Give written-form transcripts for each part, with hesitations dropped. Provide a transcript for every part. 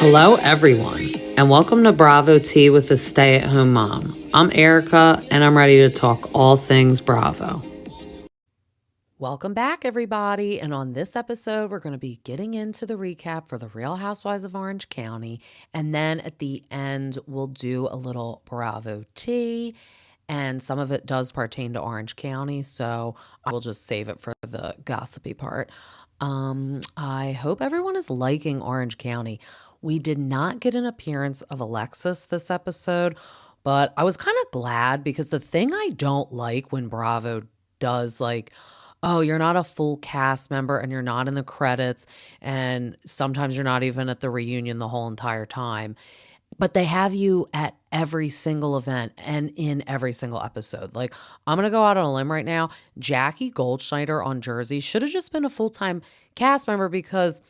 Hello, everyone, and welcome to Bravo Tea with a Stay-at-Home Mom. I'm Erica, and I'm ready to talk all things Bravo. Welcome back, everybody. And on this episode, we're going to be getting into the recap for the Real Housewives of Orange County. And then at the end, we'll do a little Bravo tea. And some of it does pertain to Orange County, so I will just save it for the gossipy part. I hope everyone is liking Orange County. We did not get an appearance of Alexis this episode, but I was kind of glad because the thing I don't like when Bravo does, like, oh, you're not a full cast member and you're not in the credits, and sometimes you're not even at the reunion the whole entire time, but they have you at every single event and in every single episode. Like, I'm going to go out on a limb right now. Jackie Goldschneider on Jersey should have just been a full-time cast member because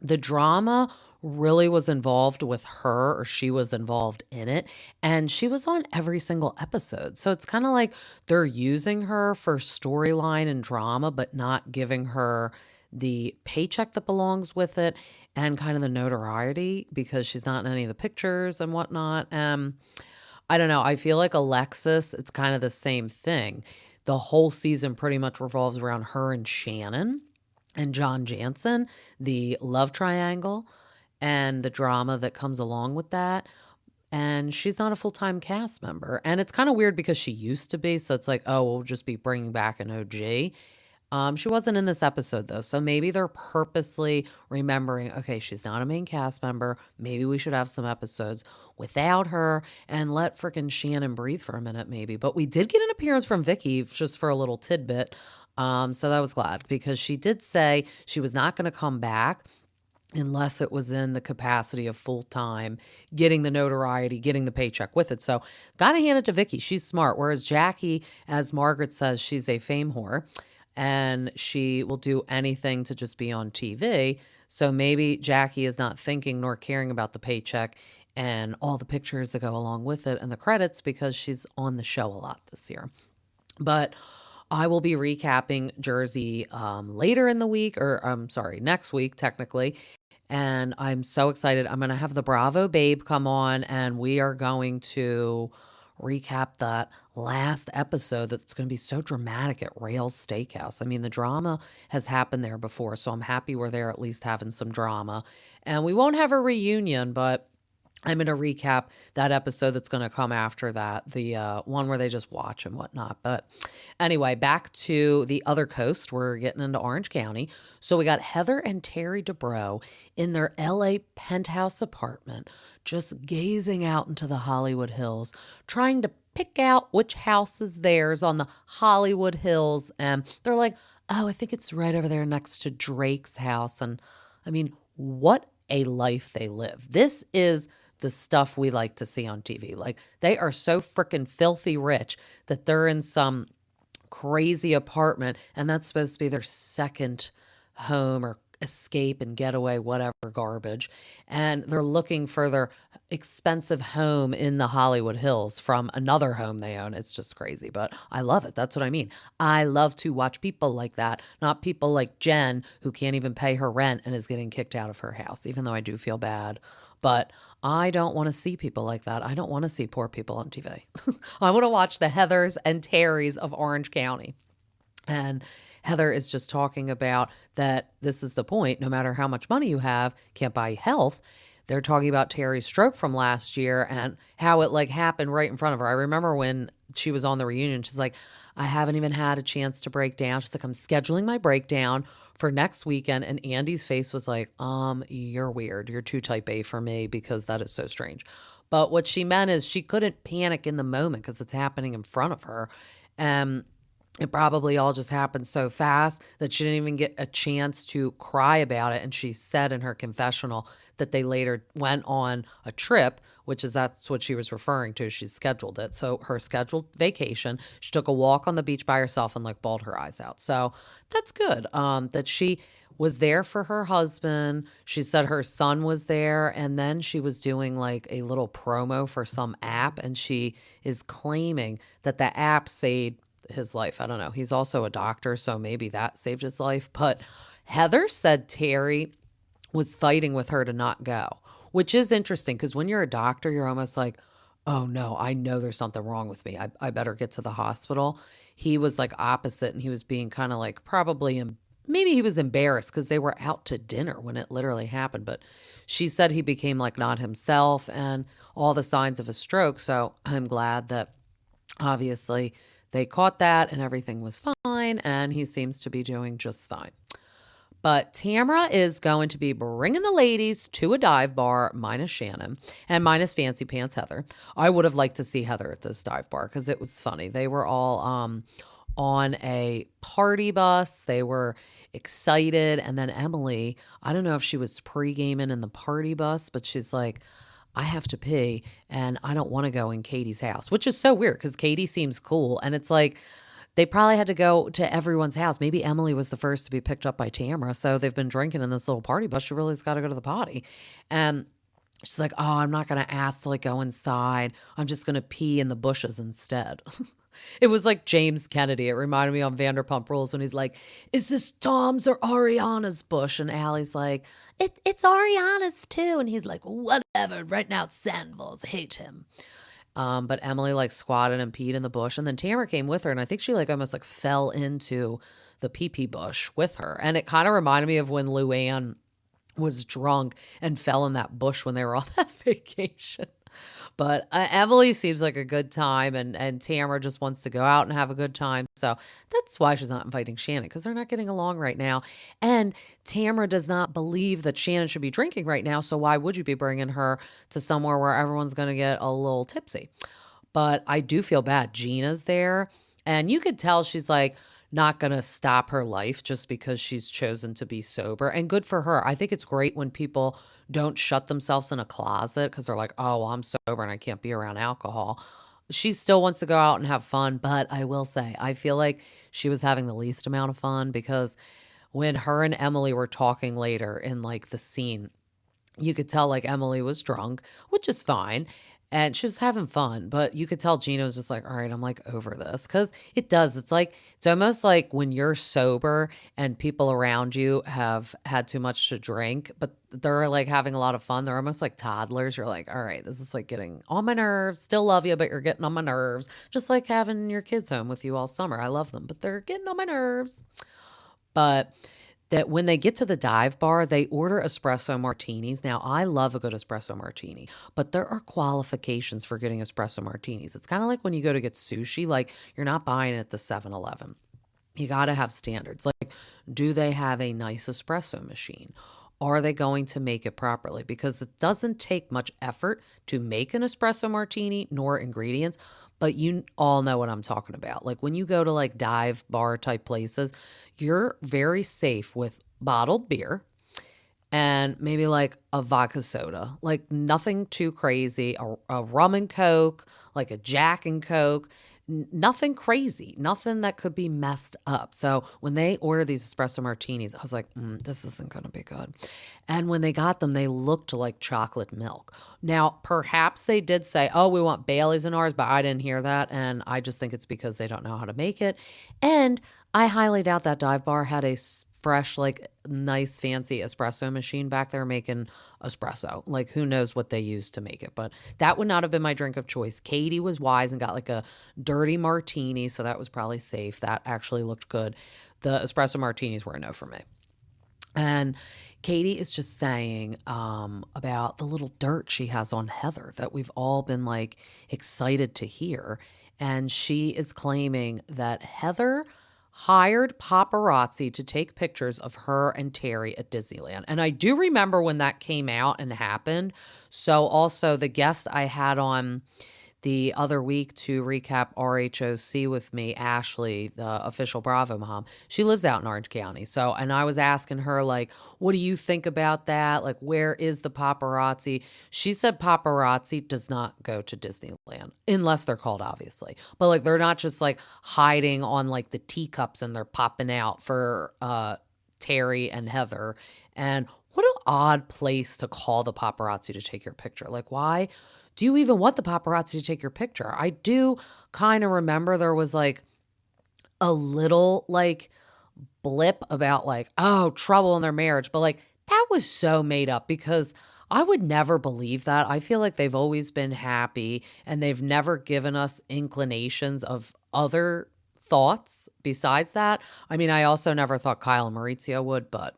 the drama really was involved with her, or she was involved in it, and she was on every single episode. So it's kind of like they're using her for storyline and drama, but not giving her the paycheck that belongs with it and kind of the notoriety because she's not in any of the pictures and whatnot. I don't know. I feel like Alexis, it's kind of the same thing. The whole season pretty much revolves around her and Shannon and John Jansen, the love triangle and the drama that comes along with that. And she's not a full-time cast member. And it's kind of weird because she used to be. So it's like, oh, we'll just be bringing back an OG. She wasn't in this episode though, so maybe they're purposely remembering, okay, she's not a main cast member. Maybe we should have some episodes without her and let frickin' Shannon breathe for a minute, maybe. But we did get an appearance from Vicki just for a little tidbit. So that was glad because she did say she was not going to come back unless it was in the capacity of full-time, getting the notoriety, getting the paycheck with it. So gotta hand it to Vicki. She's smart. Whereas Jackie, as Margaret says, she's a fame whore and she will do anything to just be on TV. So maybe Jackie is not thinking nor caring about the paycheck and all the pictures that go along with it and the credits because she's on the show a lot this year. But I will be recapping Jersey later in the week, or I'm sorry, next week, technically. And I'm so excited. I'm going to have the Bravo Babe come on and we are going to recap that last episode that's going to be so dramatic at Rail's Steakhouse. I mean, the drama has happened there before, so I'm happy we're there at least having some drama. And we won't have a reunion, but I'm going to recap that episode that's going to come after that, the one where they just watch and whatnot. But anyway, back to the other coast. We're getting into Orange County. So we got Heather and Terry Dubrow in their LA penthouse apartment, just gazing out into the Hollywood Hills, trying to pick out which house is theirs on the Hollywood Hills. And they're like, oh, I think it's right over there next to Drake's house. And I mean, what a life they live. This is the stuff we like to see on TV. Like, they are so freaking filthy rich that they're in some crazy apartment and that's supposed to be their second home or escape and getaway, whatever garbage. And they're looking for their expensive home in the Hollywood Hills from another home they own. It's just crazy, but I love it. That's what I mean. I love to watch people like that, not people like Jen who can't even pay her rent and is getting kicked out of her house, even though I do feel bad. But I don't want to see people like that. I don't want to see poor people on TV. I want to watch the Heathers and Terrys of Orange County. And Heather is just talking about that this is the point. No matter how much money you have, can't buy health. They're talking about Terry's stroke from last year and how it like happened right in front of her. I remember when she was on the reunion, she's like, I haven't even had a chance to break down. She's like, I'm scheduling my breakdown for next weekend. And Andy's face was like, you're weird. You're too type A for me because that is so strange. But what she meant is she couldn't panic in the moment because it's happening in front of her. It probably all just happened so fast that she didn't even get a chance to cry about it. And she said in her confessional that they later went on a trip, that's what she was referring to. She scheduled it. So her scheduled vacation, she took a walk on the beach by herself and like bawled her eyes out. So that's good. That she was there for her husband. She said her son was there. And then she was doing like a little promo for some app. And she is claiming that the app saved his life. I don't know. He's also a doctor, so maybe that saved his life. But Heather said Terry was fighting with her to not go, which is interesting because when you're a doctor, you're almost like, oh no, I know there's something wrong with me. I better get to the hospital. He was like opposite, and he was being kind of like probably maybe he was embarrassed because they were out to dinner when it literally happened. But she said he became like not himself and all the signs of a stroke. So I'm glad that obviously they caught that and everything was fine, and he seems to be doing just fine. But Tamara is going to be bringing the ladies to a dive bar, minus Shannon and minus Fancy Pants Heather. I would have liked to see Heather at this dive bar because it was funny. They were all on a party bus. They were excited. And then Emily, I don't know if she was pre-gaming in the party bus, but she's like, I have to pee and I don't want to go in Katie's house, which is so weird because Katie seems cool. And it's like, they probably had to go to everyone's house. Maybe Emily was the first to be picked up by Tamara. So they've been drinking in this little party bus. She really's got to go to the potty. And she's like, oh, I'm not going to ask to like go inside. I'm just going to pee in the bushes instead. It was like James Kennedy. It reminded me on Vanderpump Rules when he's like, is this Tom's or Ariana's bush? And Allie's like, it's Ariana's too. And he's like, whatever. Right now it's Sandoval's. Hate him. But Emily like squatted and peed in the bush, and then Tamara came with her, and I think she like almost like fell into the pee-pee bush with her. And it kind of reminded me of when Luann was drunk and fell in that bush when they were on that vacation. But Emily seems like a good time, and Tamara just wants to go out and have a good time. So that's why she's not inviting Shannon, because they're not getting along right now. And Tamara does not believe that Shannon should be drinking right now. So why would you be bringing her to somewhere where everyone's going to get a little tipsy? But I do feel bad. Gina's there, and you could tell she's like not going to stop her life just because she's chosen to be sober. And good for her. I think it's great when people don't shut themselves in a closet because they're like, oh, well, I'm sober and I can't be around alcohol. She still wants to go out and have fun. But I will say, I feel like she was having the least amount of fun because when her and Emily were talking later in like the scene, you could tell like Emily was drunk, which is fine. And she was having fun, but you could tell Gina was just like, all right, I'm like over this. Cause it does. It's like, it's almost like when you're sober and people around you have had too much to drink, but they're like having a lot of fun. They're almost like toddlers. You're like, all right, this is like getting on my nerves. Still love you, but you're getting on my nerves. Just like having your kids home with you all summer. I love them, but they're getting on my nerves. But that when they get to the dive bar, they order espresso martinis. Now, I love a good espresso martini, but there are qualifications for getting espresso martinis. It's kind of like when you go to get sushi, like you're not buying it at the 7-Eleven. You got to have standards. Like, do they have a nice espresso machine? Are they going to make it properly? Because it doesn't take much effort to make an espresso martini nor ingredients, but you all know what I'm talking about. Like when you go to like dive bar type places, you're very safe with bottled beer and maybe like a vodka soda, like nothing too crazy, a rum and Coke, like a Jack and Coke, nothing crazy, nothing that could be messed up. So when they ordered these espresso martinis, I was like, this isn't going to be good. And when they got them, they looked like chocolate milk. Now, perhaps they did say, oh, we want Bailey's in ours, but I didn't hear that. And I just think it's because they don't know how to make it. And I highly doubt that dive bar had a fresh, like nice, fancy espresso machine back there making espresso. Like who knows what they used to make it, but that would not have been my drink of choice. Katie was wise and got like a dirty martini, so that was probably safe. That actually looked good. The espresso martinis were a no for me. And Katie is just saying about the little dirt she has on Heather that we've all been like excited to hear. And she is claiming that Heather hired paparazzi to take pictures of her and Terry at Disneyland. And I do remember when that came out and happened. So also the guest I had on the other week to recap RHOC with me, Ashley, the official Bravo mom, she lives out in Orange County. So, and I was asking her, like, what do you think about that? Like, where is the paparazzi? She said paparazzi does not go to Disneyland unless they're called, obviously. But like, they're not just like hiding on like the teacups and they're popping out for Terry and Heather. And what an odd place to call the paparazzi to take your picture. Like, why do you even want the paparazzi to take your picture? I do kind of remember there was like a little like blip about like, oh, trouble in their marriage. But like that was so made up because I would never believe that. I feel like they've always been happy and they've never given us inclinations of other thoughts besides that. I mean, I also never thought Kyle and Maurizio would, but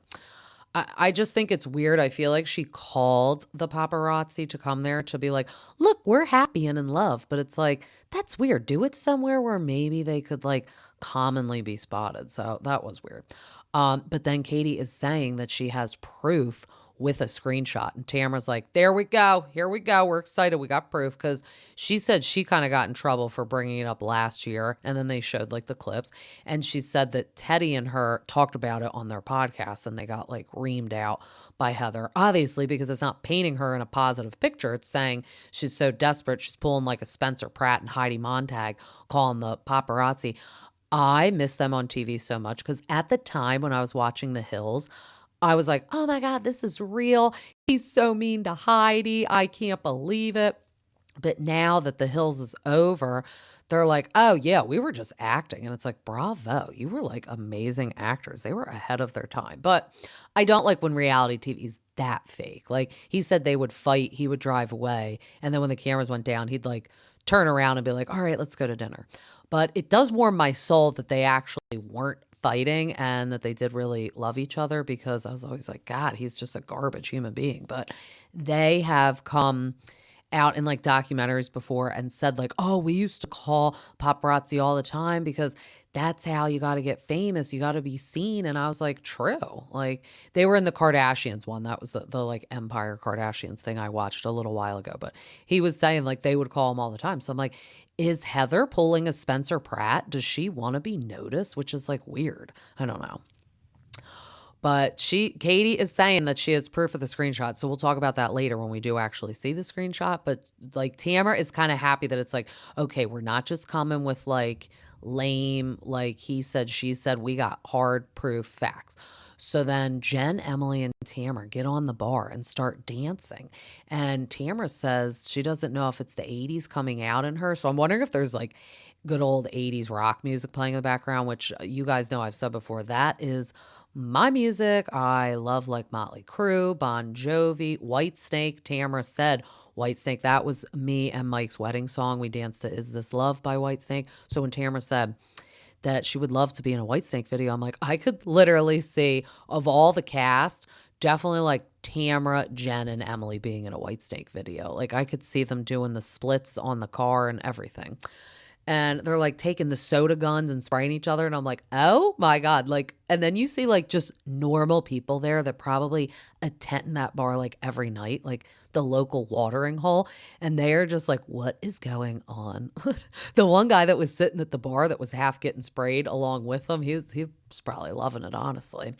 I just think it's weird. I feel like she called the paparazzi to come there to be like, look, we're happy and in love. But it's like, that's weird. Do it somewhere where maybe they could like commonly be spotted. So that was weird. But then Katie is saying that she has proof with a screenshot. And Tamara's like, there we go. Here we go. We're excited. We got proof, because she said she kind of got in trouble for bringing it up last year. And then they showed like the clips. And she said that Teddy and her talked about it on their podcast and they got like reamed out by Heather, obviously, because it's not painting her in a positive picture. It's saying she's so desperate. She's pulling like a Spencer Pratt and Heidi Montag, calling the paparazzi. I miss them on TV so much, because at the time when I was watching The Hills, I was like, oh my God, this is real. He's so mean to Heidi. I can't believe it. But now that The Hills is over, they're like, oh yeah, we were just acting. And it's like, bravo, you were like amazing actors. They were ahead of their time. But I don't like when reality TV is that fake. Like, he said they would fight, he would drive away. And then when the cameras went down, he'd like turn around and be like, all right, let's go to dinner. But it does warm my soul that they actually weren't fighting and that they did really love each other, because I was always like, God, he's just a garbage human being. But they have come out in like documentaries before and said like, oh, we used to call paparazzi all the time because that's how you got to get famous. You got to be seen. And I was like, true. Like, they were in the Kardashians one. That was the like Empire Kardashians thing I watched a little while ago. But he was saying like they would call him all the time. So I'm like, is Heather pulling a Spencer Pratt? Does she want to be noticed? Which is like weird. I don't know. But Katie is saying that she has proof of the screenshot. So we'll talk about that later when we do actually see the screenshot. But like, Tamara is kind of happy that it's like, okay, we're not just coming with like lame, like he said, she said, we got hard proof facts. So then Jen, Emily, and Tamara get on the bar and start dancing. And Tamara says she doesn't know if it's the 80s coming out in her. So I'm wondering if there's like good old 80s rock music playing in the background, which you guys know I've said before. That is my music. I love like Motley Crue, Bon Jovi, Whitesnake. Tamara said Whitesnake, that was me and Mike's wedding song. We danced to Is This Love by Whitesnake. So when Tamara said that she would love to be in a Whitesnake video, I'm like, I could literally see, of all the cast, definitely like Tamara, Jen, and Emily being in a Whitesnake video. Like, I could see them doing the splits on the car and everything. And they're like taking the soda guns and spraying each other. And I'm like, oh my God. Like, and then you see like just normal people there that probably attend that bar like every night, like the local watering hole. And they're just like, what is going on? The one guy that was sitting at the bar that was half getting sprayed along with them, he was probably loving it, honestly.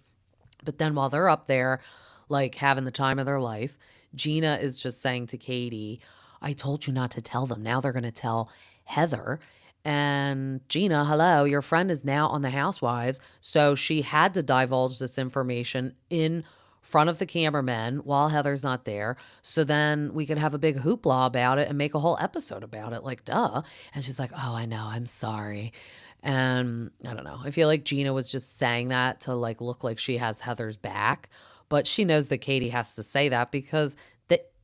But then while they're up there, like having the time of their life, Gina is just saying to Katie, I told you not to tell them. Now they're going to tell Heather. And Gina, hello, your friend is now on the Housewives. So she had to divulge this information in front of the cameramen while Heather's not there. So then we could have a big hoopla about it and make a whole episode about it. Like, duh. And she's like, oh, I know. I'm sorry. And I don't know. I feel like Gina was just saying that to like look like she has Heather's back. But she knows that Katie has to say that, because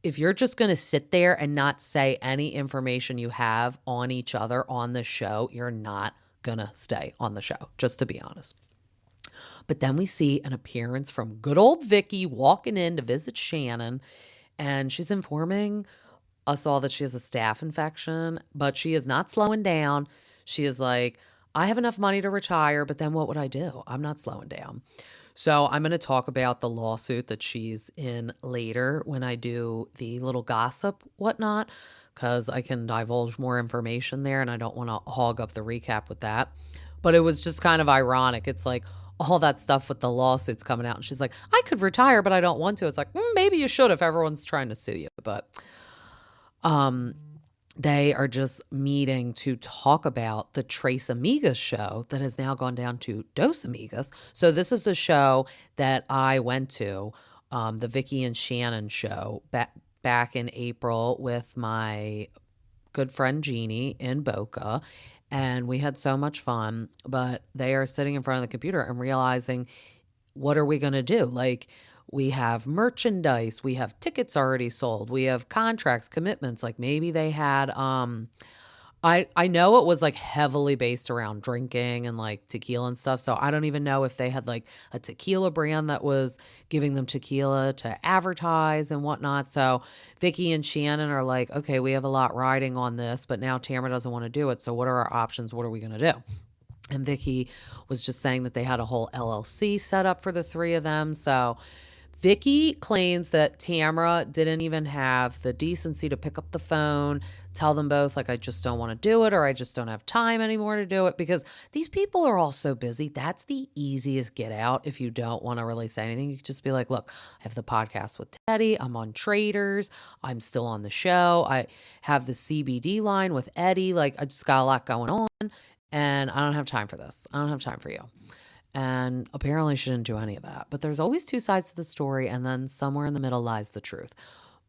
if you're just going to sit there and not say any information you have on each other on the show, you're not going to stay on the show, just to be honest. But then we see an appearance from good old Vicki walking in to visit Shannon, and she's informing us all that she has a staph infection, but she is not slowing down. She is like, I have enough money to retire, but then what would I do? I'm not slowing down. So I'm going to talk about the lawsuit that she's in later when I do the little gossip whatnot, because I can divulge more information there and I don't want to hog up the recap with that. But it was just kind of ironic. It's like all that stuff with the lawsuits coming out. And she's like, I could retire, but I don't want to. It's like, maybe you should if everyone's trying to sue you. But they are just meeting to talk about the Trace Amigas show that has now gone down to Dos Amigas. So this is the show that I went to, the Vicki and Shannon show back in April with my good friend Jeannie in Boca. And we had so much fun, but they are sitting in front of the computer and realizing, what are we going to do? Like, We have merchandise. We have tickets already sold. We have contracts, commitments. Like maybe they had I know it was like heavily based around drinking and like tequila and stuff. So I don't even know if they had like a tequila brand that was giving them tequila to advertise and whatnot. So Vicki and Shannon are like, okay, we have a lot riding on this, but now Tamara doesn't want to do it. So what are our options? What are we going to do? And Vicki was just saying that they had a whole LLC set up for the three of them. So Vicki claims that Tamara didn't even have the decency to pick up the phone, tell them both, like, I just don't want to do it, or I just don't have time anymore to do it, because these people are all so busy. That's the easiest get out if you don't want to really say anything. You can just be like, look, I have the podcast with Teddy. I'm on Traders. I'm still on the show. I have the CBD line with Eddie. Like, I just got a lot going on, and I don't have time for this. I don't have time for you. And apparently she didn't do any of that. But there's always two sides to the story, and then somewhere in the middle lies the truth.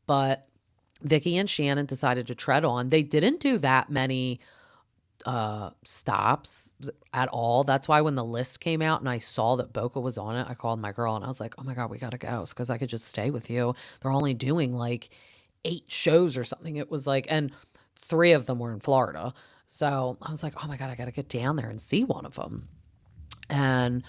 But Vicki and Shannon decided to tread on. They didn't do that many stops at all. That's why when the list came out and I saw that Boca was on it, I called my girl and I was like, oh my God, we got to go. Because I could just stay with you. They're only doing like 8 shows or something. It was like, and 3 of them were in Florida. So I was like, oh my God, I got to get down there and see one of them. And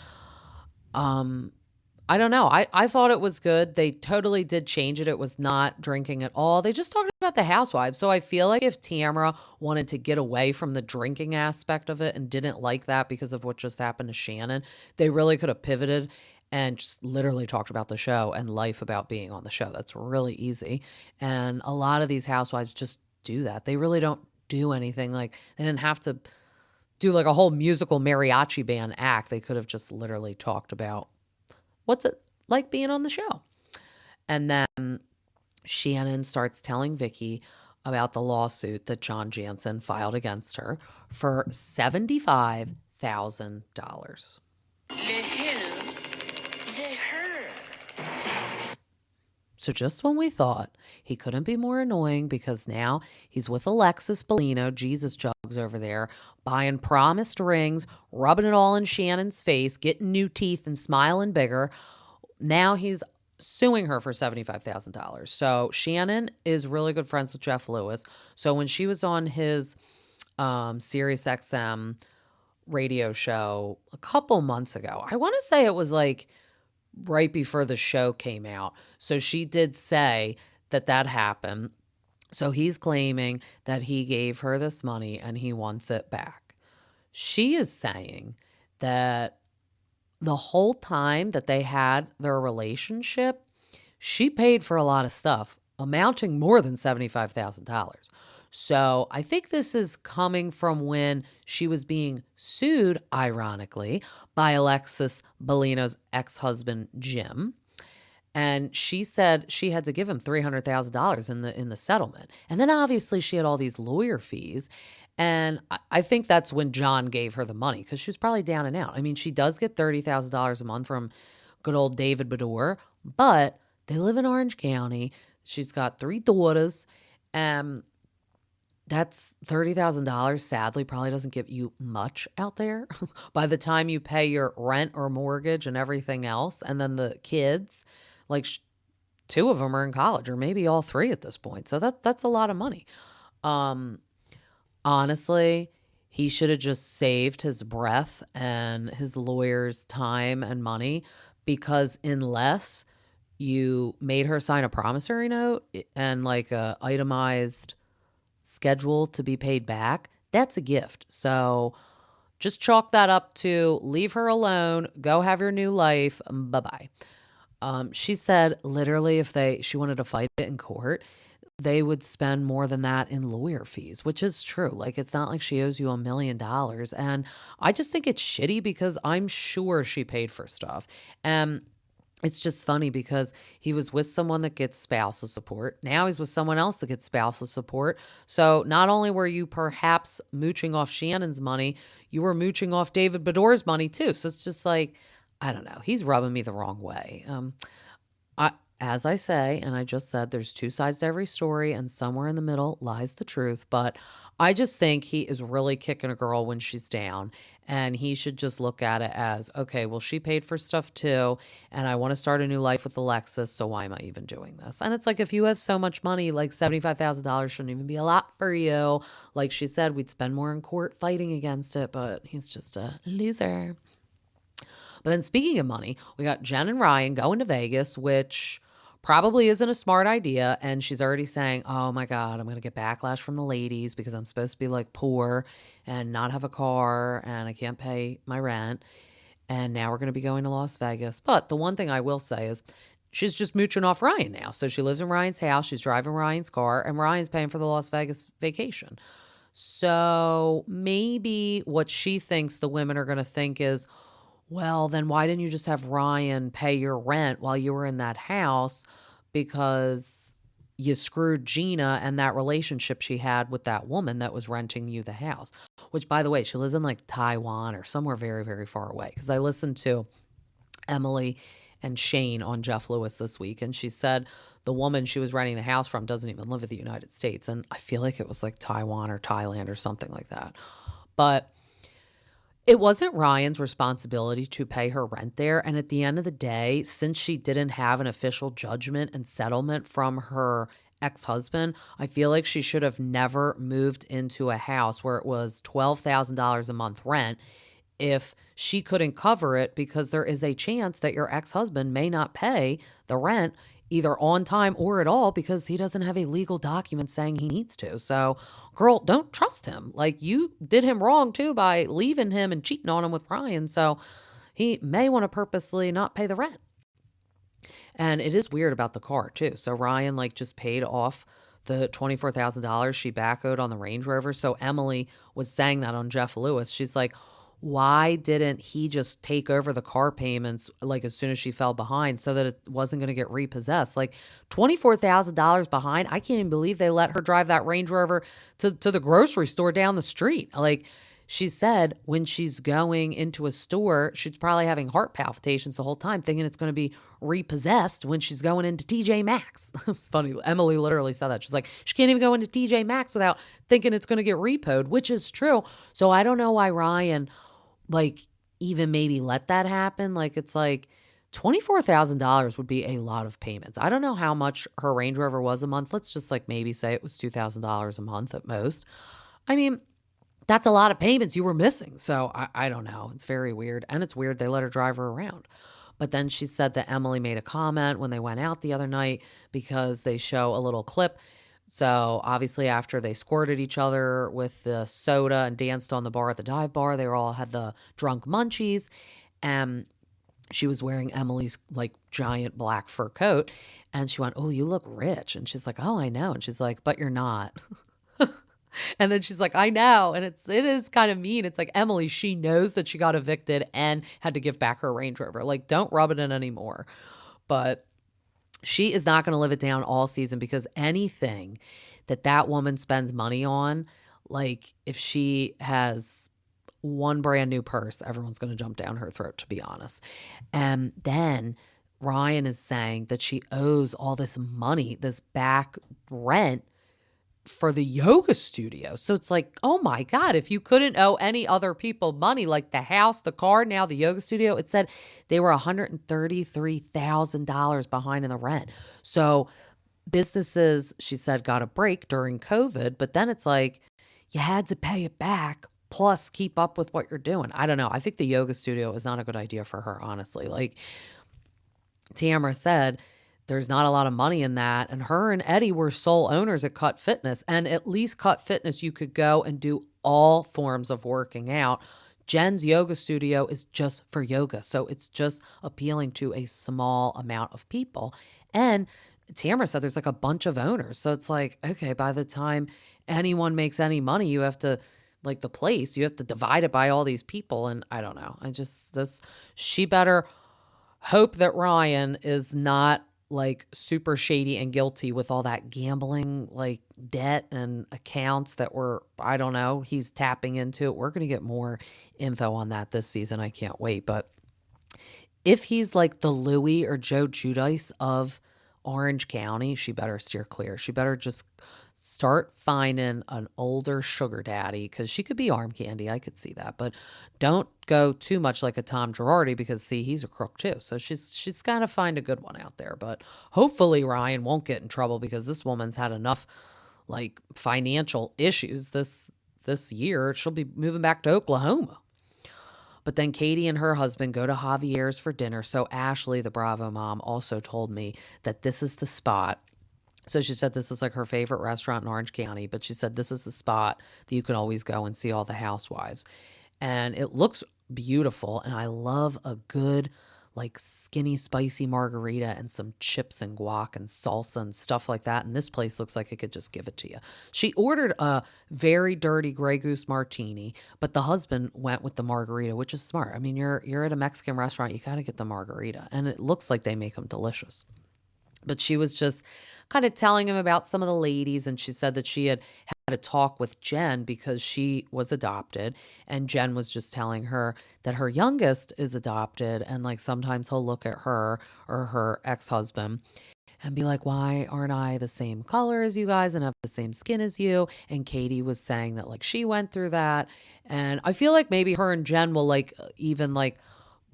I don't know. I thought it was good. They totally did change it. It was not drinking at all. They just talked about the housewives. So I feel like if Tamara wanted to get away from the drinking aspect of it and didn't like that because of what just happened to Shannon, they really could have pivoted and just literally talked about the show and life about being on the show. That's really easy. And a lot of these housewives just do that. They really don't do anything. Like they didn't have to do like a whole musical mariachi band act. They could have just literally talked about what's it like being on the show. And then Shannon starts telling Vicki about the lawsuit that John Jansen filed against her for $75,000. So just when we thought he couldn't be more annoying because now he's with Alexis Bellino, Jesus Jugs over there, buying promised rings, rubbing it all in Shannon's face, getting new teeth and smiling bigger. Now he's suing her for $75,000. So Shannon is really good friends with Jeff Lewis. So when she was on his Sirius XM radio show a couple months ago, I want to say it was like right before the show came out. So she did say that that happened. So he's claiming that he gave her this money and he wants it back. She is saying that the whole time that they had their relationship, she paid for a lot of stuff, amounting more than $75,000. So I think this is coming from when she was being sued, ironically, by Alexis Bellino's ex-husband, Jim. And she said she had to give him $300,000 in the settlement. And then obviously she had all these lawyer fees. And I think that's when John gave her the money because she was probably down and out. I mean, she does get $30,000 a month from good old David Baddour, but they live in Orange County. She's got 3 daughters. That's $30,000, sadly, probably doesn't give you much out there. By the time you pay your rent or mortgage and everything else, and then the kids, like 2 of them are in college, or maybe all 3 at this point. So that's a lot of money. Honestly, he should have just saved his breath and his lawyer's time and money, because unless you made her sign a promissory note and like a itemized schedule to be paid back, that's a gift. So just chalk that up to leave her alone, go have your new life, bye-bye. She said literally if she wanted to fight it in court, they would spend more than that in lawyer fees, which is true. Like, it's not like she owes you $1 million. And I just think it's shitty because I'm sure she paid for stuff. And it's just funny because he was with someone that gets spousal support. Now he's with someone else that gets spousal support. So not only were you perhaps mooching off Shannon's money, you were mooching off David Baddour's money too. So it's just like, I don't know. He's rubbing me the wrong way. as I say, and I just said, there's two sides to every story, and somewhere in the middle lies the truth. But I just think he is really kicking a girl when she's down. And he should just look at it as, okay, well, she paid for stuff too. And I want to start a new life with Alexis. So why am I even doing this? And it's like, if you have so much money, like $75,000 shouldn't even be a lot for you. Like she said, we'd spend more in court fighting against it. But he's just a loser. But then speaking of money, we got Jen and Ryan going to Vegas, which probably isn't a smart idea. And she's already saying, oh my God, I'm going to get backlash from the ladies because I'm supposed to be like poor and not have a car and I can't pay my rent. And now we're going to be going to Las Vegas. But the one thing I will say is she's just mooching off Ryan now. So she lives in Ryan's house. She's driving Ryan's car and Ryan's paying for the Las Vegas vacation. So maybe what she thinks the women are going to think is, well, then why didn't you just have Ryan pay your rent while you were in that house? Because you screwed Gina and that relationship she had with that woman that was renting you the house. Which, by the way, she lives in like Taiwan or somewhere very, very far away. Because I listened to Emily and Shane on Jeff Lewis this week, and she said the woman she was renting the house from doesn't even live in the United States. And I feel like it was like Taiwan or Thailand or something like that. But it wasn't Ryan's responsibility to pay her rent there. And at the end of the day, since she didn't have an official judgment and settlement from her ex-husband, I feel like she should have never moved into a house where it was $12,000 a month rent if she couldn't cover it, because there is a chance that your ex-husband may not pay the rent either on time or at all because he doesn't have a legal document saying he needs to. So, girl, don't trust him. Like, you did him wrong too by leaving him and cheating on him with Ryan. So he may want to purposely not pay the rent. And it is weird about the car too. So Ryan like just paid off the $24,000 she back owed on the Range Rover. So Emily was saying that on Jeff Lewis. She's like, why didn't he just take over the car payments like as soon as she fell behind so that it wasn't going to get repossessed? Like $24,000 behind. I can't even believe they let her drive that Range Rover to the grocery store down the street. Like she said, when she's going into a store, she's probably having heart palpitations the whole time, thinking it's going to be repossessed when she's going into TJ Maxx. It's funny. Emily literally said that. She's like, she can't even go into TJ Maxx without thinking it's going to get repoed, which is true. So I don't know why Ryan like even maybe let that happen. Like it's like $24,000 would be a lot of payments. I don't know how much her Range Rover was a month. Let's just like maybe say it was $2,000 a month at most. I mean, that's a lot of payments you were missing. So I don't know. It's very weird. And it's weird they let her drive her around. But then she said that Emily made a comment when they went out the other night because they show a little clip. So obviously after they squirted each other with the soda and danced on the bar at the dive bar, they all had the drunk munchies. And she was wearing Emily's like giant black fur coat. And she went, oh, you look rich. And she's like, oh, I know. And she's like, but you're not. And then she's like, I know. And it is kind of mean. It's like, Emily, she knows that she got evicted and had to give back her Range Rover. Like, don't rub it in anymore. But she is not going to live it down all season because anything that woman spends money on, like if she has one brand new purse, everyone's going to jump down her throat, to be honest. And then Ryan is saying that she owes all this money, this back rent for the yoga studio. So it's like, oh my God, if you couldn't owe any other people money, like the house, the car, now the yoga studio, it said they were $133,000 behind in the rent. So businesses, she said, got a break during COVID, but then it's like, you had to pay it back plus keep up with what you're doing. I don't know. I think the yoga studio is not a good idea for her, honestly. Like Tamara said, there's not a lot of money in that. And her and Eddie were sole owners at Cut Fitness. And at least Cut Fitness, you could go and do all forms of working out. Jen's yoga studio is just for yoga. So it's just appealing to a small amount of people. And Tamara said there's like a bunch of owners. So it's like, okay, by the time anyone makes any money, you have to, like the place, you have to divide it by all these people. And I don't know. She better hope that Ryan is not like super shady and guilty with all that gambling, like debt and accounts that I don't know, he's tapping into. We're going to get more info on that this season. I can't wait. But if he's like the Louis or Joe Giudice of Orange County, she better steer clear. She better just start finding an older sugar daddy, because she could be arm candy. I could see that. But don't go too much like a Tom Girardi, because see, he's a crook too. So she's got to find a good one out there. But hopefully Ryan won't get in trouble, because this woman's had enough like financial issues this year. She'll be moving back to Oklahoma. But then Katie and her husband go to Javier's for dinner. So Ashley, the Bravo mom, also told me that this is the spot. So she said this is like her favorite restaurant in Orange County, but she said this is the spot that you can always go and see all the housewives. And it looks beautiful. And I love a good, like, skinny, spicy margarita and some chips and guac and salsa and stuff like that. And this place looks like it could just give it to you. She ordered a very dirty Grey Goose martini, but the husband went with the margarita, which is smart. I mean, you're at a Mexican restaurant, you got to get the margarita. And it looks like they make them delicious. But she was just kind of telling him about some of the ladies, and she said that she had a talk with Jen because she was adopted, and Jen was just telling her that her youngest is adopted, and like sometimes he'll look at her or her ex-husband and be like, why aren't I the same color as you guys and have the same skin as you? And Katie was saying that like she went through that, and I feel like maybe her and Jen will like even like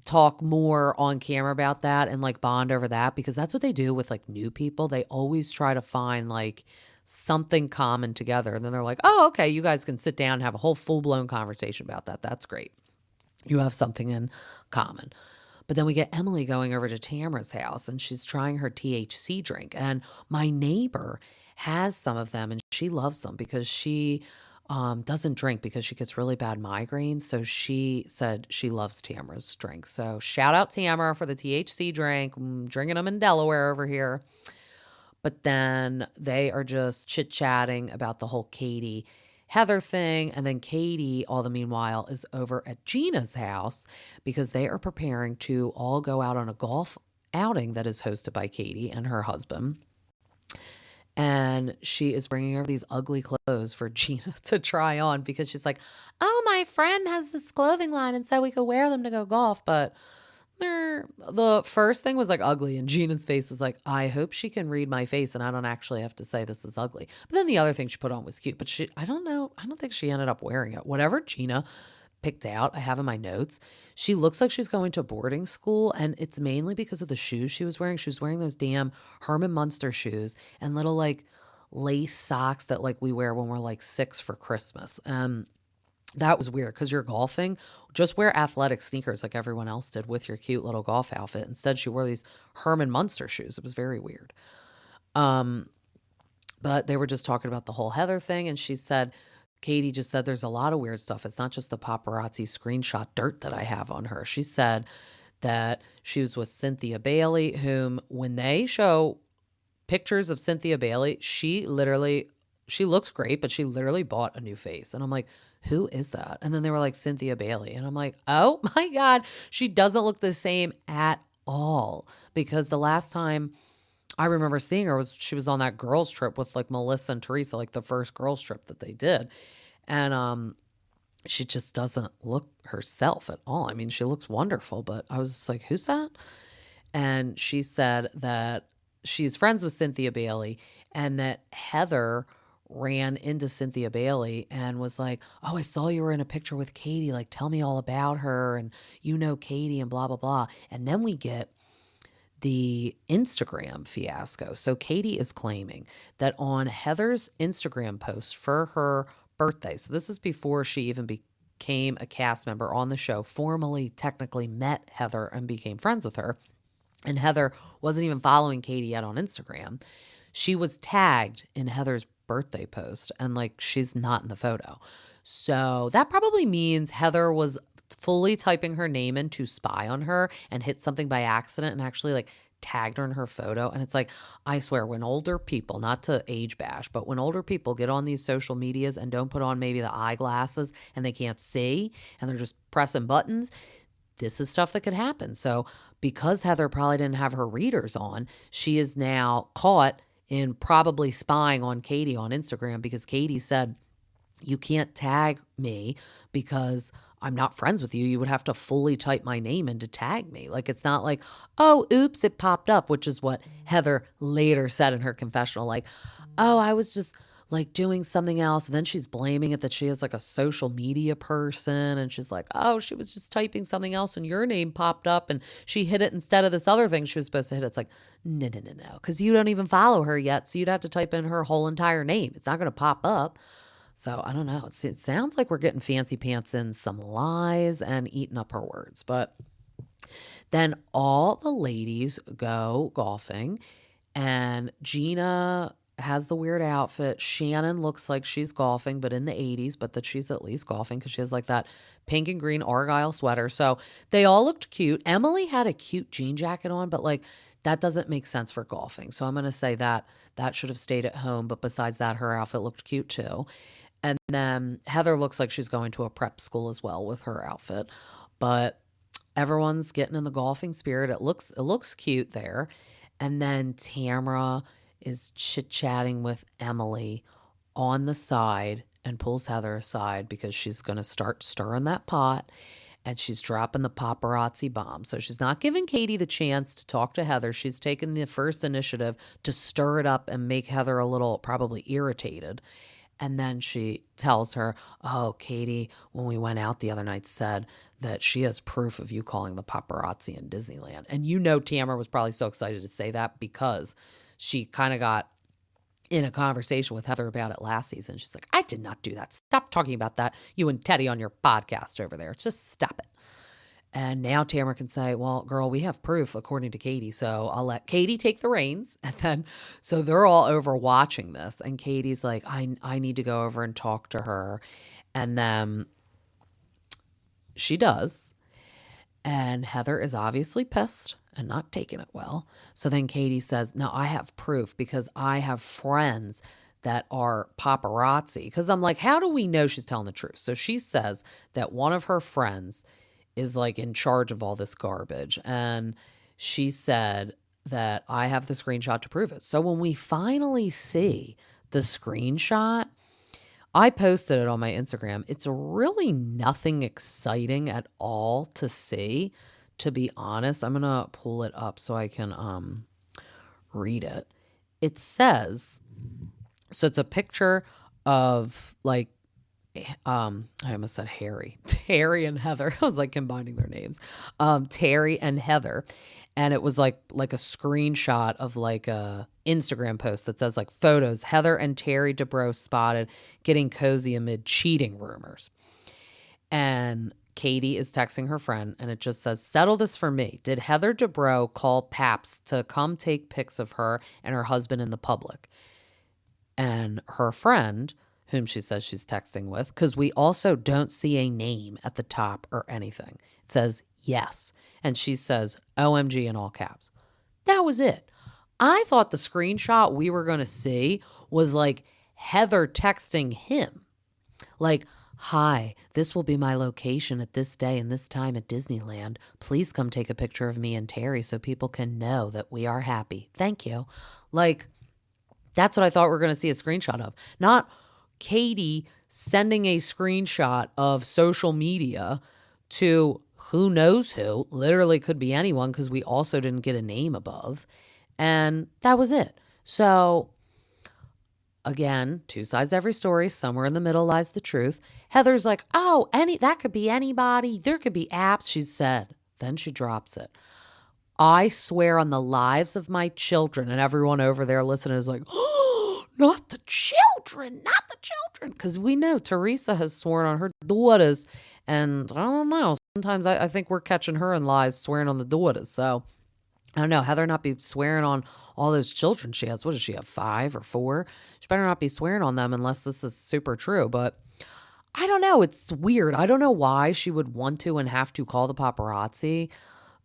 talk more on camera about that and like bond over that, because that's what they do with like new people. They always try to find like something common together. And then they're like, oh, okay, you guys can sit down and have a whole full-blown conversation about that. That's great. You have something in common. But then we get Emily going over to Tamara's house, and she's trying her THC drink. And my neighbor has some of them, and she loves them because she doesn't drink because she gets really bad migraines. So she said she loves Tamara's drink. So shout out Tamara for the THC drink. I'm drinking them in Delaware over here. But then they are just chit-chatting about the whole Katie Heather thing. And then Katie, all the meanwhile, is over at Gina's house because they are preparing to all go out on a golf outing that is hosted by Katie and her husband. And she is bringing over these ugly clothes for Gina to try on because she's like, oh, my friend has this clothing line and so we could wear them to go golf. But the first thing was like ugly, and Gina's face was like, I hope she can read my face and I don't actually have to say this is ugly. But then the other thing she put on was cute, but I don't know. I don't think she ended up wearing it. Whatever Gina picked out, I have in my notes. She looks like she's going to boarding school, and it's mainly because of the shoes she was wearing. She was wearing those damn Herman Munster shoes and little like lace socks that like we wear when we're like 6 for Christmas. That was weird because you're golfing. Just wear athletic sneakers like everyone else did with your cute little golf outfit. Instead, she wore these Herman Munster shoes. It was very weird. But they were just talking about the whole Heather thing, and she said, Katie just said there's a lot of weird stuff. It's not just the paparazzi screenshot dirt that I have on her. She said that she was with Cynthia Bailey, whom when they show pictures of Cynthia Bailey, she looks great, but she literally bought a new face. And I'm like, who is that? And then they were like, Cynthia Bailey. And I'm like, oh my God, she doesn't look the same at all. Because the last time I remember seeing her she was on that girls trip with like Melissa and Teresa, like the first girls trip that they did. And she just doesn't look herself at all. I mean, she looks wonderful, but I was just like, who's that? And she said that she's friends with Cynthia Bailey and that Heather ran into Cynthia Bailey and was like, oh, I saw you were in a picture with Katie. Like, tell me all about her. And you know Katie and blah, blah, blah. And then we get the Instagram fiasco. So Katie is claiming that on Heather's Instagram post for her birthday, so this is before she even became a cast member on the show, formally technically met Heather and became friends with her. And Heather wasn't even following Katie yet on Instagram. She was tagged in Heather's birthday post, and like she's not in the photo. So that probably means Heather was fully typing her name in to spy on her and hit something by accident and actually like tagged her in her photo. And it's like, I swear, when older people, not to age bash, but when older people get on these social medias and don't put on maybe the eyeglasses and they can't see and they're just pressing buttons, this is stuff that could happen. So because Heather probably didn't have her readers on, she is now caught in probably spying on Katie on Instagram, because Katie said, you can't tag me because I'm not friends with you. You would have to fully type my name in to tag me. Like, it's not like, oh, oops, it popped up, which is what Heather later said in her confessional. Like, oh, I was just like doing something else. And then she's blaming it that she is like a social media person. And she's like, oh, she was just typing something else and your name popped up and she hit it instead of this other thing she was supposed to hit. It's like, no. Because you don't even follow her yet. So you'd have to type in her whole entire name. It's not going to pop up. So I don't know. It sounds like we're getting fancy pants in some lies and eating up her words. But then all the ladies go golfing and Gina has the weird outfit. Shannon looks like she's golfing, but in the 80s, but that she's at least golfing because she has like that pink and green Argyle sweater. So they all looked cute. Emily had a cute jean jacket on, but like that doesn't make sense for golfing. So I'm going to say that should have stayed at home. But besides that, her outfit looked cute too. And then Heather looks like she's going to a prep school as well with her outfit. But everyone's getting in the golfing spirit. It looks cute there. And then Tamra is chit-chatting with Emily on the side and pulls Heather aside because she's going to start stirring that pot and she's dropping the paparazzi bomb. So she's not giving Katie the chance to talk to Heather. She's taken the first initiative to stir it up and make Heather a little probably irritated. And then she tells her, oh, Katie, when we went out the other night, said that she has proof of you calling the paparazzi in Disneyland. And you know Tamara was probably so excited to say that because she kind of got in a conversation with Heather about it last season. She's like, I did not do that. Stop talking about that, you and Teddy on your podcast over there. Just stop it. And now Tamara can say, well, girl, we have proof according to Katie. So I'll let Katie take the reins. And then, so they're all over watching this. And Katie's like, I need to go over and talk to her. And then she does. And Heather is obviously pissed and not taking it well. So then Katie says, no, I have proof because I have friends that are paparazzi. Because I'm like, how do we know she's telling the truth? So she says that one of her friends is like in charge of all this garbage. And she said that I have the screenshot to prove it. So when we finally see the screenshot, I posted it on my Instagram. It's really nothing exciting at all to see, to be honest. I'm going to pull it up so I can read it. It says, so it's a picture of like, I almost said Harry. Terry and Heather. I was like combining their names. Terry and Heather. And it was like a screenshot of like a Instagram post that says like photos, Heather and Terry Dubrow spotted getting cozy amid cheating rumors. And Katie is texting her friend and it just says, settle this for me. Did Heather Dubrow call Paps to come take pics of her and her husband in the public? And her friend, whom she says she's texting with, because we also don't see a name at the top or anything. It says yes. And she says OMG in all caps. That was it. I thought the screenshot we were going to see was like Heather texting him. Like, hi, this will be my location at this day and this time at Disneyland. Please come take a picture of me and Terry so people can know that we are happy. Thank you. Like, that's what I thought we were going to see a screenshot of. Not Katie sending a screenshot of social media to who knows who, literally could be anyone because we also didn't get a name above. And that was it. So again, two sides to every story. Somewhere in the middle lies the truth. Heather's like, oh, that could be anybody. There could be apps, she said. Then she drops it. I swear on the lives of my children, and everyone over there listening is like, oh, not the children. Because we know Teresa has sworn on her daughters. And I don't know. Sometimes I think we're catching her in lies swearing on the daughters. So I don't know. Heather not be swearing on all those children she has. What does she have, 5 or 4? She better not be swearing on them unless this is super true. But I don't know. It's weird. I don't know why she would want to and have to call the paparazzi.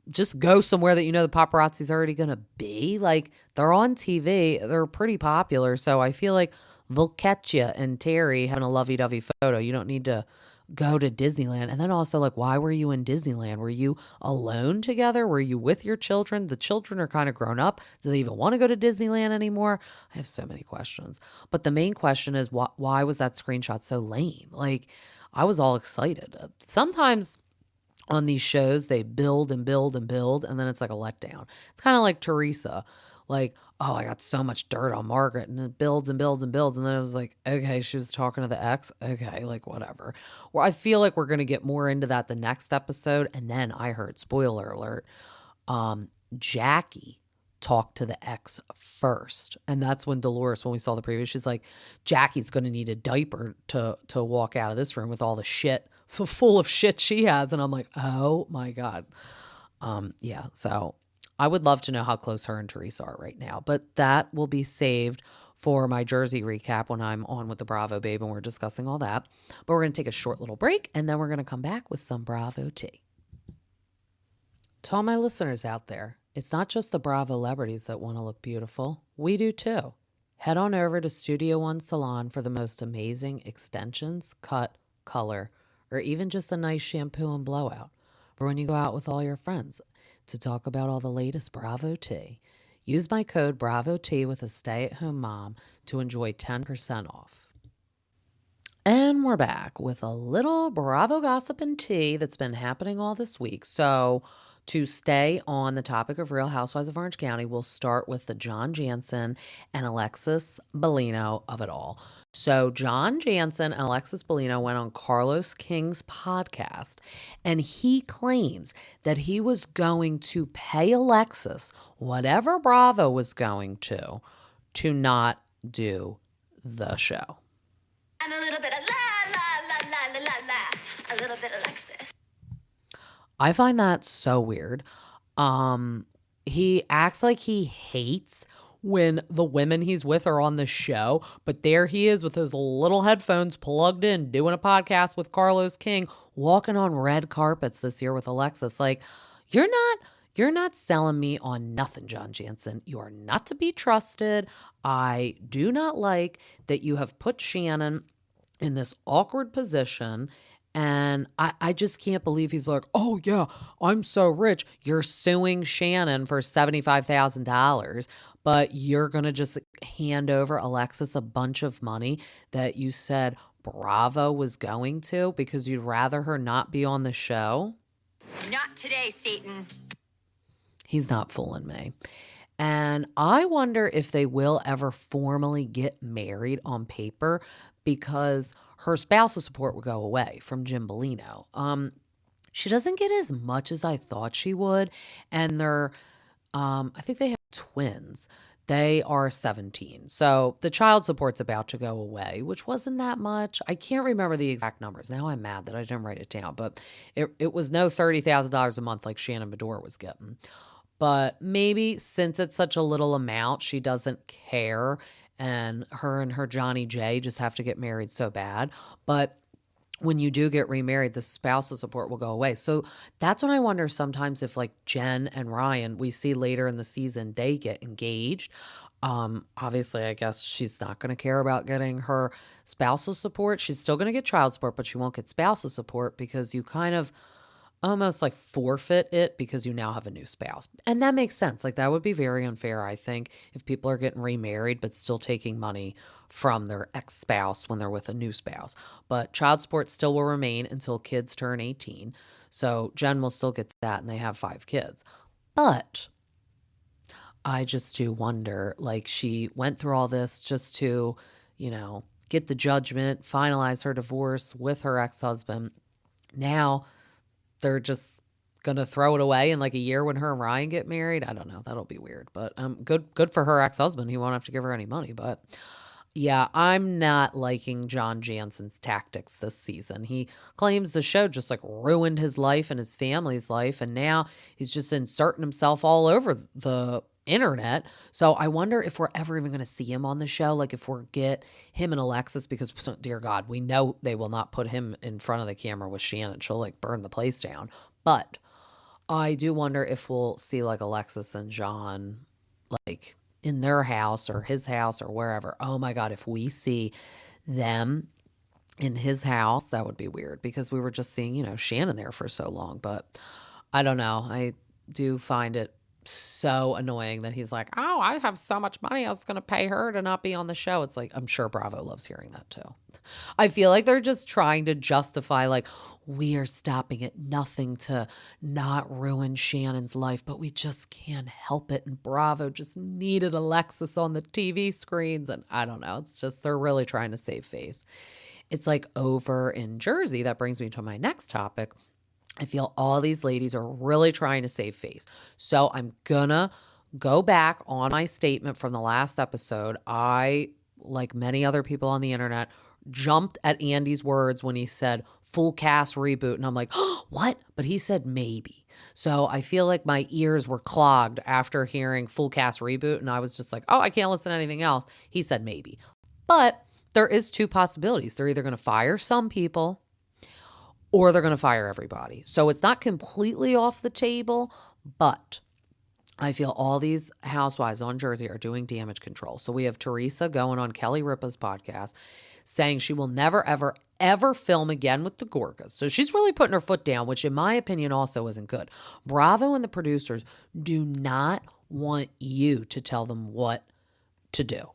Just go somewhere that you know the paparazzi's already going to be. Like, they're on TV. They're pretty popular. So I feel like they'll catch you and Terry having a lovey-dovey photo. You don't need to go to Disneyland. And then also, like, why were you in Disneyland? Were you alone together? Were you with your children? The children are kind of grown up. Do they even want to go to Disneyland anymore? I have so many questions. But the main question is, why was that screenshot so lame? Like, I was all excited. Sometimes on these shows, they build and build and build, and then it's like a letdown. It's kind of like Teresa. Like, oh, I got so much dirt on Margaret, and it builds and builds and builds. And then it was like, okay, she was talking to the ex. Okay, like whatever. Well, I feel like we're going to get more into that the next episode. And then I heard, spoiler alert, Jackie talked to the ex first. And that's when Dolores, when we saw the preview, she's like, Jackie's going to need a diaper to walk out of this room with all the shit full of shit she has. And I'm like, oh my God. Yeah. So I would love to know how close her and Teresa are right now, but that will be saved for my Jersey recap when I'm on with the Bravo Babe and we're discussing all that. But we're going to take a short little break and then we're going to come back with some Bravo tea. To all my listeners out there, it's not just the Bravo celebrities that want to look beautiful. We do too. Head on over to Studio One Salon for the most amazing extensions, cut, color, or even just a nice shampoo and blowout for when you go out with all your friends to talk about all the latest Bravo tea. Use my code BRAVOT with a stay-at-home mom to enjoy 10% off. And we're back with a little Bravo gossip and tea that's been happening all this week. So to stay on the topic of Real Housewives of Orange County, we'll start with the John Jansen and Alexis Bellino of it all. So John Jansen and Alexis Bellino went on Carlos King's podcast, and he claims that he was going to pay Alexis whatever Bravo was going to not do the show. And a little bit of a little bit of Alexis. I find that so weird. He acts like he hates when the women he's with are on the show, but there he is with his little headphones plugged in, doing a podcast with Carlos King, walking on red carpets this year with Alexis. Like, you're not selling me on nothing, John Jansen. You are not to be trusted. I do not like that you have put Shannon in this awkward position. And I just can't believe he's like, oh, yeah, I'm so rich. You're suing Shannon for $75,000, but you're going to just hand over Alexis a bunch of money that you said Bravo was going to because you'd rather her not be on the show? Not today, Satan. He's not fooling me. And I wonder if they will ever formally get married on paper because her spousal support would go away from Jim Bellino. She doesn't get as much as I thought she would. And they're, I think they have twins. They are 17. So the child support's about to go away, which wasn't that much. I can't remember the exact numbers. Now I'm mad that I didn't write it down, but it was no $30,000 a month like Shannon Bedore was getting. But maybe since it's such a little amount, she doesn't care. And her Johnny J just have to get married so bad. But when you do get remarried, the spousal support will go away. So that's when I wonder sometimes if like Jen and Ryan, we see later in the season, they get engaged. Obviously, I guess she's not going to care about getting her spousal support. She's still going to get child support, but she won't get spousal support because you kind of almost like forfeit it because you now have a new spouse. And that makes sense. Like that would be very unfair, I think, if people are getting remarried but still taking money from their ex-spouse when they're with a new spouse. But child support still will remain until kids turn 18. So Jen will still get that and they have 5 kids. But I just do wonder, like she went through all this just to, get the judgment, finalize her divorce with her ex-husband. Now they're just going to throw it away in like a year when her and Ryan get married. I don't know. That'll be weird, but good for her ex-husband. He won't have to give her any money, but yeah, I'm not liking John Jansen's tactics this season. He claims the show just like ruined his life and his family's life. And now he's just inserting himself all over the internet. So I wonder if we're ever even going to see him on the show. Like if we're get him and Alexis, because dear God, we know they will not put him in front of the camera with Shannon. She'll like burn the place down. But I do wonder if we'll see like Alexis and John like in their house or his house or wherever. Oh my God, if we see them in his house, that would be weird because we were just seeing, Shannon there for so long. But I don't know. I do find it so annoying that he's like, oh, I have so much money, I was going to pay her to not be on the show. It's like, I'm sure Bravo loves hearing that too. I feel like they're just trying to justify, like, we are stopping at nothing to not ruin Shannon's life, but we just can't help it. And Bravo just needed Alexis on the TV screens. And I don't know. It's just, they're really trying to save face. It's like over in Jersey. That brings me to my next topic. I feel all these ladies are really trying to save face. So I'm gonna go back on my statement from the last episode. I, like many other people on the internet, jumped at Andy's words when he said full cast reboot. And I'm like, oh, what? But he said maybe. So I feel like my ears were clogged after hearing full cast reboot. And I was just like, oh, I can't listen to anything else. He said maybe. But there is two possibilities. They're either going to fire some people or they're going to fire everybody. So it's not completely off the table, but I feel all these housewives on Jersey are doing damage control. So we have Teresa going on Kelly Ripa's podcast saying she will never, ever, ever film again with the Gorgas. So she's really putting her foot down, which in my opinion also isn't good. Bravo and the producers do not want you to tell them what to do.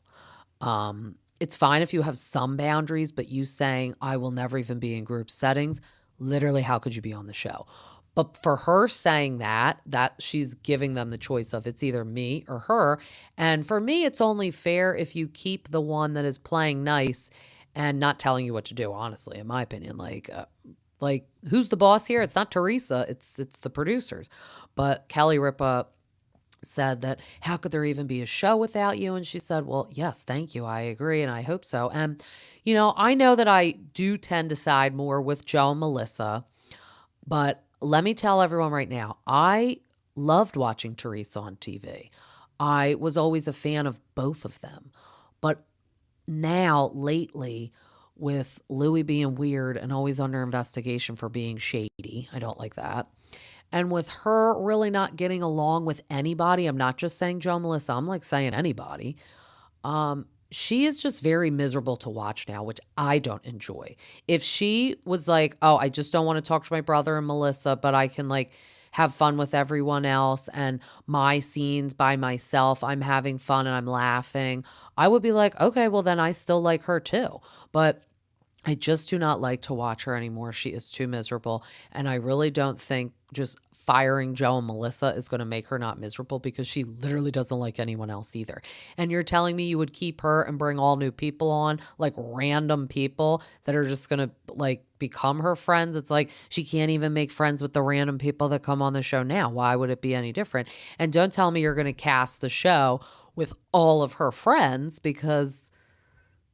It's fine if you have some boundaries, but you saying, I will never even be in group settings, literally, how could you be on the show? But for her saying that she's giving them the choice of it's either me or her. And for me, it's only fair if you keep the one that is playing nice and not telling you what to do, honestly, in my opinion. Like who's the boss here? It's not Teresa. It's the producers. But Kelly Ripa said that, how could there even be a show without you? And she said, well, yes, thank you. I agree. And I hope so. And, I know that I do tend to side more with Joe and Melissa, but let me tell everyone right now, I loved watching Teresa on TV. I was always a fan of both of them. But now, lately, with Louis being weird and always under investigation for being shady, I don't like that. And with her really not getting along with anybody, I'm not just saying Joe and Melissa, I'm like saying anybody. She is just very miserable to watch now, which I don't enjoy. If she was like, oh, I just don't want to talk to my brother and Melissa, but I can like have fun with everyone else and my scenes by myself, I'm having fun and I'm laughing, I would be like, okay, well then I still like her too. But I just do not like to watch her anymore. She is too miserable. And I really don't think just firing Joe and Melissa is going to make her not miserable, because she literally doesn't like anyone else either. And you're telling me you would keep her and bring all new people on, like random people that are just going to like become her friends. It's like she can't even make friends with the random people that come on the show now. Why would it be any different? And don't tell me you're going to cast the show with all of her friends, because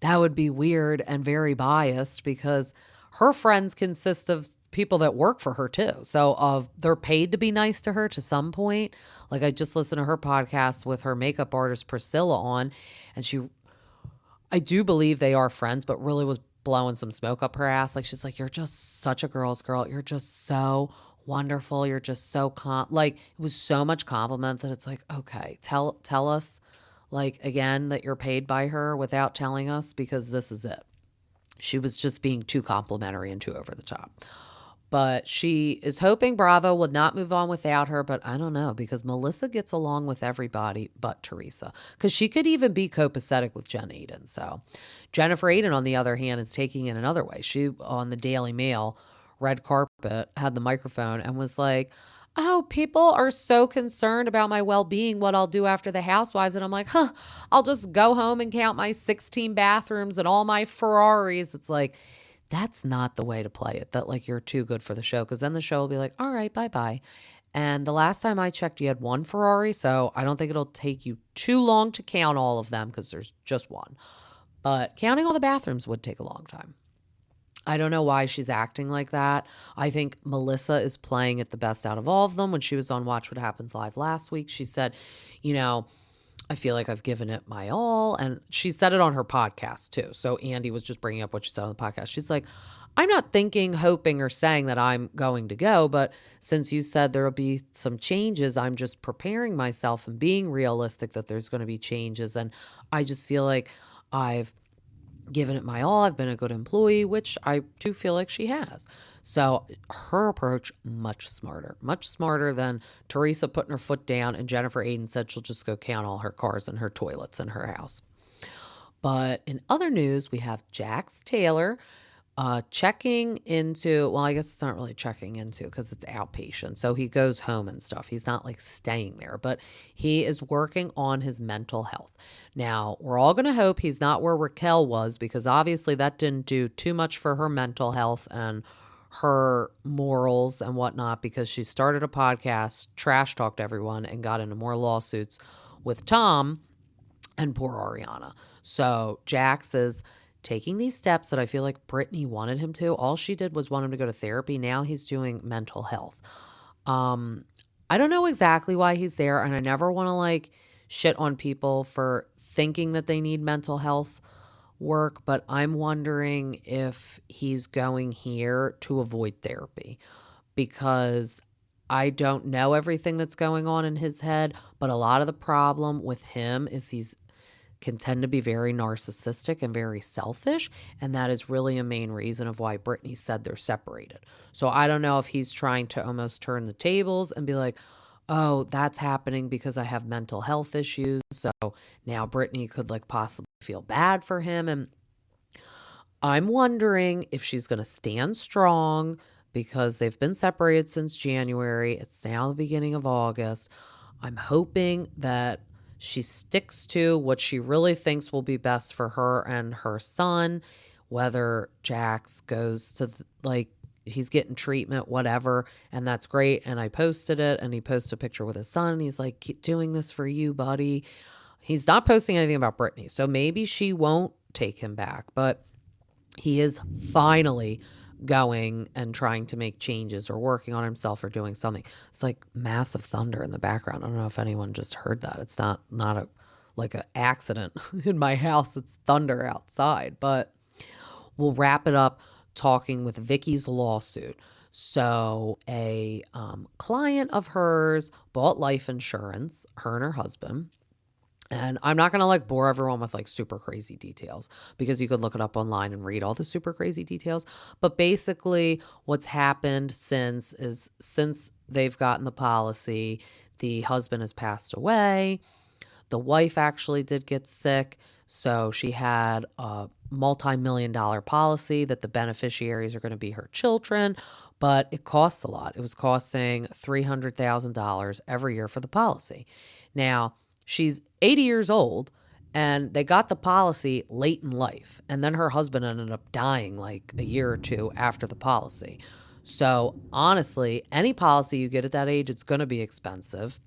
that would be weird and very biased, because her friends consist of people that work for her too. So they're paid to be nice to her to some point. Like I just listened to her podcast with her makeup artist Priscilla on, and I do believe they are friends, but really was blowing some smoke up her ass. Like she's like, you're just such a girl's girl. You're just so wonderful. You're just so like it was so much compliment that it's like, okay, tell us like again that you're paid by her without telling us, because this is it. She was just being too complimentary and too over the top. But she is hoping Bravo would not move on without her. But I don't know, because Melissa gets along with everybody but Teresa, because she could even be copacetic with Jen Aiden. So Jennifer Aiden, on the other hand, is taking it another way. She, on the Daily Mail, red carpet, had the microphone and was like, oh, people are so concerned about my well-being, what I'll do after the Housewives. And I'm like, I'll just go home and count my 16 bathrooms and all my Ferraris. It's like, that's not the way to play it, that like you're too good for the show, because then the show will be like, all right, bye-bye. And the last time I checked, you had one Ferrari, so I don't think it'll take you too long to count all of them, because there's just one. But counting all the bathrooms would take a long time. I don't know why she's acting like that. I think Melissa is playing it the best out of all of them. When she was on Watch What Happens Live last week, she said, I feel like I've given it my all. And she said it on her podcast too. So Andy was just bringing up what she said on the podcast. She's like, I'm not thinking, hoping, or saying that I'm going to go, but since you said there will be some changes, I'm just preparing myself and being realistic that there's going to be changes. And I just feel like I've given it my all. I've been a good employee, which I do feel like she has. So her approach, much smarter than Teresa putting her foot down and Jennifer Aiden said she'll just go count all her cars and her toilets in her house. But in other news, we have Jax Taylor checking into, well, I guess it's not really checking into because it's outpatient. So he goes home and stuff. He's not like staying there, but he is working on his mental health. Now, we're all going to hope he's not where Raquel was, because obviously that didn't do too much for her mental health and her morals and whatnot, because she started a podcast, trash talked everyone, and got into more lawsuits with Tom and poor Ariana. So Jax is taking these steps that I feel like Brittany wanted him to. All she did was want him to go to therapy. Now he's doing mental health. I don't know exactly why he's there, and I never want to like shit on people for thinking that they need mental health work, but I'm wondering if he's going here to avoid therapy, because I don't know everything that's going on in his head, but a lot of the problem with him is he's can tend to be very narcissistic and very selfish, and that is really a main reason of why Brittany said they're separated. So I don't know if he's trying to almost turn the tables and be like, oh, that's happening because I have mental health issues, so now Brittany could like possibly feel bad for him. And I'm wondering if she's going to stand strong, because they've been separated since January. It's now the beginning of August. I'm hoping that she sticks to what she really thinks will be best for her and her son, whether Jax goes to like he's getting treatment, whatever, and that's great. And I posted it, and he posted a picture with his son, and he's like, keep doing this for you, buddy. He's not posting anything about Brittany, so maybe she won't take him back, but he is finally going and trying to make changes or working on himself or doing something. It's like massive thunder in the background. I don't know if anyone just heard that. It's not a like an accident in my house. It's thunder outside. But we'll wrap it up talking with Vicki's lawsuit. So a client of hers bought life insurance, her and her husband. And I'm not going to like bore everyone with like super crazy details, because you could look it up online and read all the super crazy details. But basically what's happened since they've gotten the policy, the husband has passed away. The wife actually did get sick. So she had a multi-million-dollar policy that the beneficiaries are going to be her children, but it costs a lot. It was costing $300,000 every year for the policy. Now, she's 80 years old, and they got the policy late in life. And then her husband ended up dying like a year or two after the policy. So honestly, any policy you get at that age, it's going to be expensive.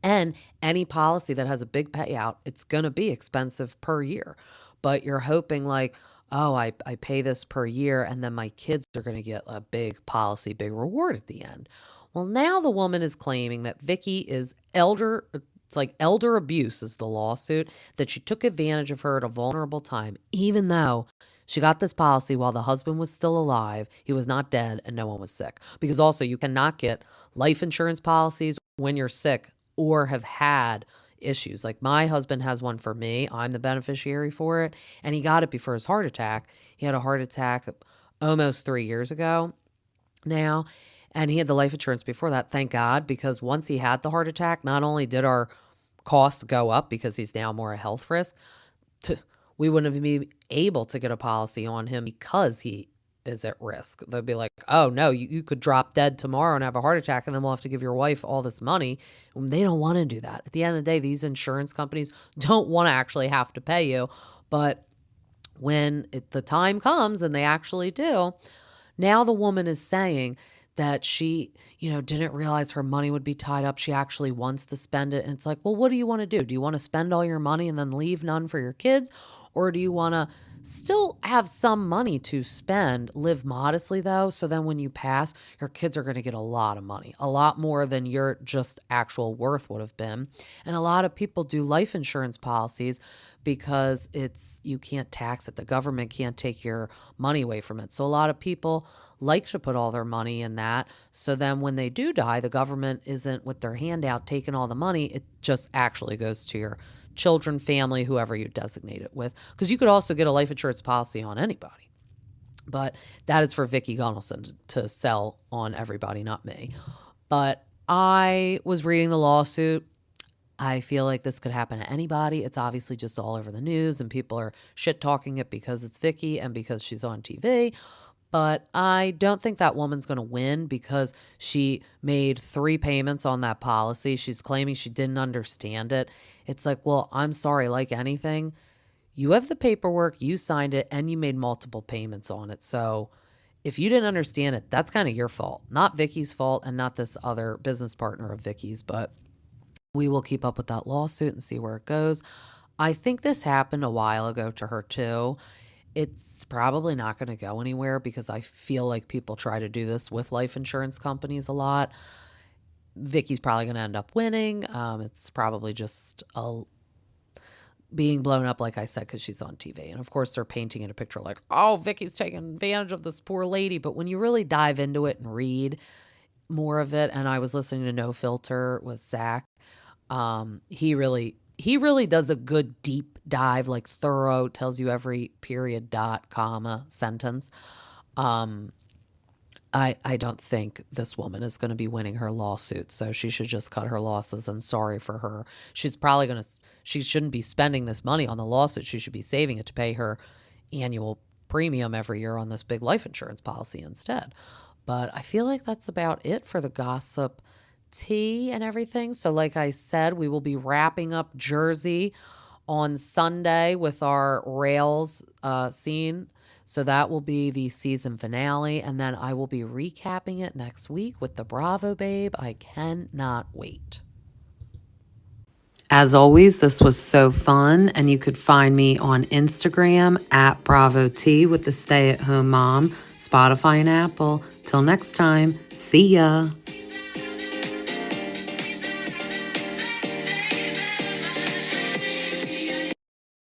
And any policy that has a big payout, it's going to be expensive per year. But you're hoping like, oh, I pay this per year, and then my kids are going to get a big policy, big reward at the end. Well, now the woman is claiming that Vicki is it's like elder abuse is the lawsuit, that she took advantage of her at a vulnerable time, even though she got this policy while the husband was still alive, he was not dead, and no one was sick. Because also you cannot get life insurance policies when you're sick or have had issues. Like my husband has one for me. I'm the beneficiary for it. And he got it before his heart attack. He had a heart attack almost 3 years ago now. And he had the life insurance before that, thank God, because once he had the heart attack, not only did our costs go up because he's now more a health risk, we wouldn't have been able to get a policy on him because he is at risk. They'll be like, oh no, you could drop dead tomorrow and have a heart attack, and then we'll have to give your wife all this money. They don't want to do that. At the end of the day, these insurance companies don't want to actually have to pay you. But when the time comes and they actually do, now the woman is saying that she, didn't realize her money would be tied up. She actually wants to spend it. And it's like, well, what do you want to do? Do you want to spend all your money and then leave none for your kids? Or do you want to still have some money to spend, live modestly though? So then when you pass, your kids are going to get a lot of money, a lot more than your just actual worth would have been. And a lot of people do life insurance policies because you can't tax it. The government can't take your money away from it. So a lot of people like to put all their money in that. So then when they do die, the government isn't with their hand out taking all the money. It just actually goes to your children, family, whoever you designate it with. Because you could also get a life insurance policy on anybody. But that is for Vicki Gunnelson to sell on everybody, not me. But I was reading the lawsuit. I feel like this could happen to anybody. It's obviously just all over the news and people are shit talking it because it's Vicki and because she's on TV. But I don't think that woman's going to win because she made 3 payments on that policy. She's claiming she didn't understand it. It's like, well, I'm sorry, like anything, you have the paperwork, you signed it, and you made multiple payments on it. So if you didn't understand it, that's kind of your fault, not Vicki's fault and not this other business partner of Vicki's. But we will keep up with that lawsuit and see where it goes. I think this happened a while ago to her too. It's probably not going to go anywhere because I feel like people try to do this with life insurance companies a lot. Vicki's probably going to end up winning. It's probably just being blown up, like I said, because she's on TV. And of course, they're painting in a picture like, oh, Vicki's taking advantage of this poor lady. But when you really dive into it and read more of it, and I was listening to No Filter with Zach, he really does a good deep dive, like thorough, tells you every period, dot, comma, sentence. I don't think this woman is going to be winning her lawsuit, so she should just cut her losses, and sorry for her. She shouldn't be spending this money on the lawsuit. She should be saving it to pay her annual premium every year on this big life insurance policy instead. But I feel like that's about it for the gossip tea and everything. So like I said, we will be wrapping up Jersey on Sunday with our Rails scene. So that will be the season finale. And then I will be recapping it next week with the Bravo Babe. I cannot wait. As always, this was so fun, and you could find me on Instagram at Bravo T with the Stay at Home Mom, Spotify and Apple. Till next time, see ya.